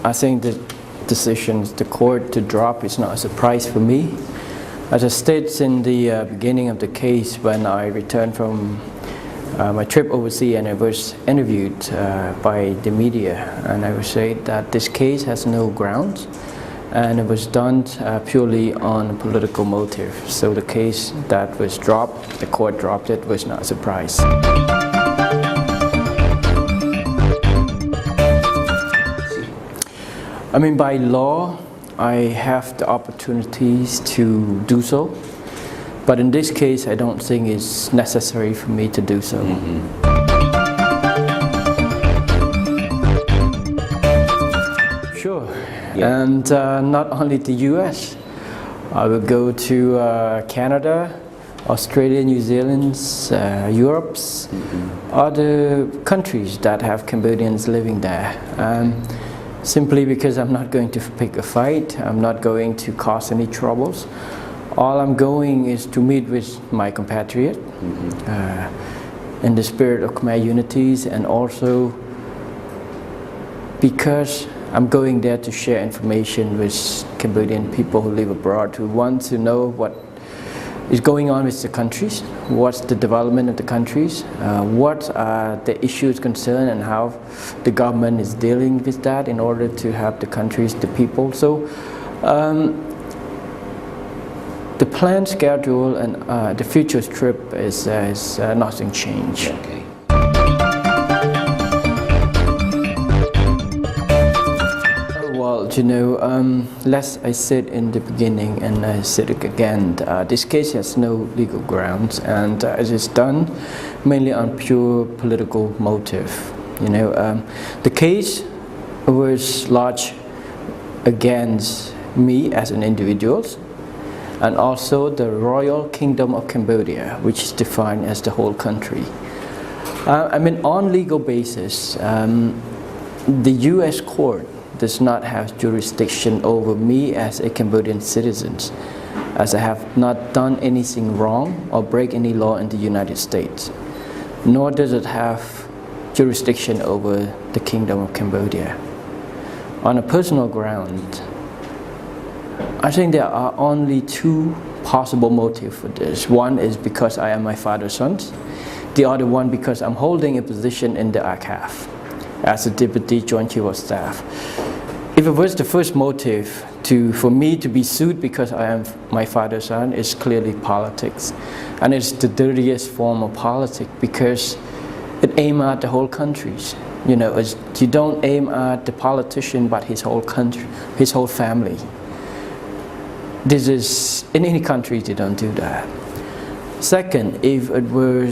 I think the decisions the court to drop is not a surprise for me. As I stated in the beginning of the case, when I returned from my trip overseas and I was interviewed by the media, and I would say that this case has no grounds and it was done purely on political motive. So the case that was dropped, the court dropped it, was not a surprise. I mean, by law, I have the opportunities to do so, but in this case, I don't think it's necessary for me to do so. Sure, yeah. And not only the US, I will go to Canada, Australia, New Zealand, Europe, other countries that have Cambodians living there. Simply because I'm not going to pick a fight, I'm not going to cause any troubles. All I'm going is to meet with my compatriot in the spirit of Khmer unities, and also because I'm going there to share information with Cambodian people who live abroad, who want to know what is going on with the countries, what's the development of the countries, what are the issues concerned, and how the government is dealing with that in order to help the countries, the people. So the planned schedule and the future trip is nothing changed. Okay. Well, you know, as I said in the beginning, and I said it again, this case has no legal grounds, and it is done mainly on pure political motive. You know, the case was lodged against me as an individual, and also the Royal Kingdom of Cambodia, which is defined as the whole country. I mean, on legal basis, the U.S. court does not have jurisdiction over me as a Cambodian citizen, as I have not done anything wrong or break any law in the United States, nor does it have jurisdiction over the Kingdom of Cambodia. On a personal ground, I think there are only two possible motives for this. One is because I am my father's son, the other one because I'm holding a position in the ACAF as a Deputy Joint Chief of Staff. If it was the first motive for me to be sued because I am my father's son, it's clearly politics. And it's the dirtiest form of politics because it aims at the whole country. You know, you don't aim at the politician but his whole country, his whole family. This is, in any country you don't do that. Second, if it were,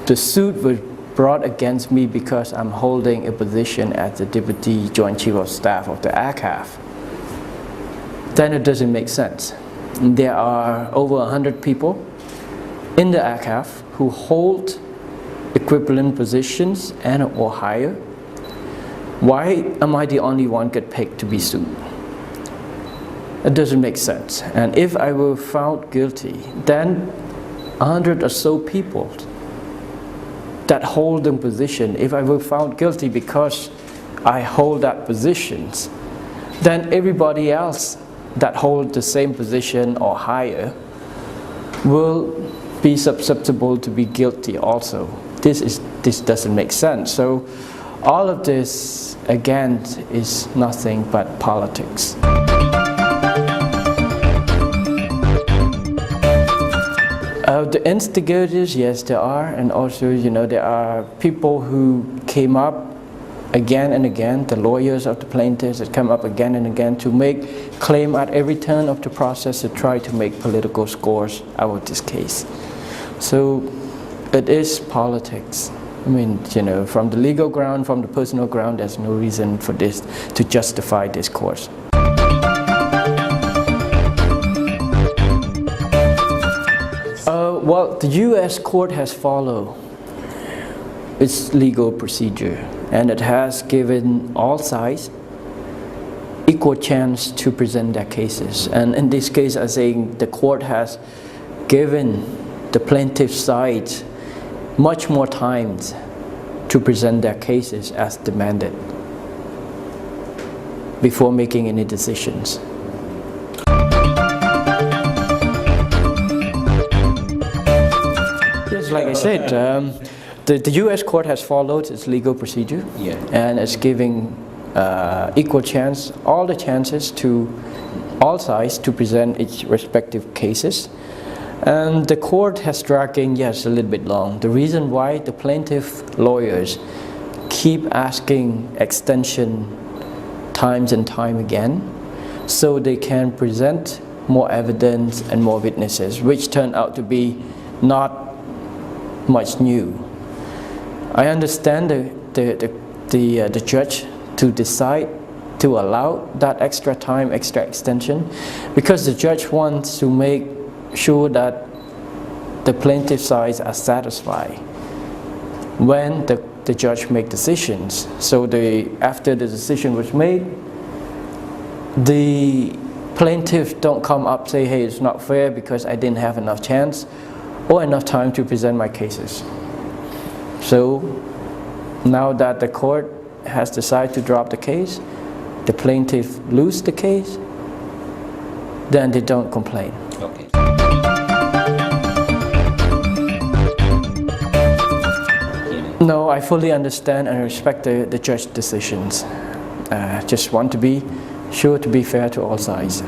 the suit was brought against me because I'm holding a position as the Deputy Joint Chief of Staff of the ACAF, then it doesn't make sense. There are over 100 people in the ACAF who hold equivalent positions and or higher. Why am I the only one get picked to be sued? It doesn't make sense. And if I were found guilty, then 100 or so people that hold the position, if I were found guilty because I hold that positions, then everybody else that hold the same position or higher will be susceptible to be guilty also. This doesn't make sense. So all of this, again, is nothing but politics. The instigators, yes, there are, and also, you know, there are people who came up again and again, the lawyers of the plaintiffs that come up again and again to make claim at every turn of the process to try to make political scores out of this case. So it is politics. I mean, you know, from the legal ground, from the personal ground, there's no reason for this to justify this course. Well, the U.S. court has followed its legal procedure, and it has given all sides equal chance to present their cases. And in this case, I think the court has given the plaintiff side much more time to present their cases as demanded. before making any decisions. Yes, like I said, the U.S. court has followed its legal procedure, and is giving equal chance, all the chances to all sides to present its respective cases. And the court has dragging, yes, a little bit long. The reason why the plaintiff lawyers keep asking extension times and time again, so they can present more evidence and more witnesses, which turned out to be not much new. I understand the judge to decide to allow that extra time, extra extension, because the judge wants to make sure that the plaintiff sides are satisfied when the judge make decisions. So after the decision was made, the plaintiff don't come up say, hey, it's not fair because I didn't have enough chance or enough time to present my cases. So now that the court has decided to drop the case, the plaintiff lose the case, then they don't complain. Okay. No, I fully understand and respect the judge's decisions. Just want to be sure to be fair to all sides.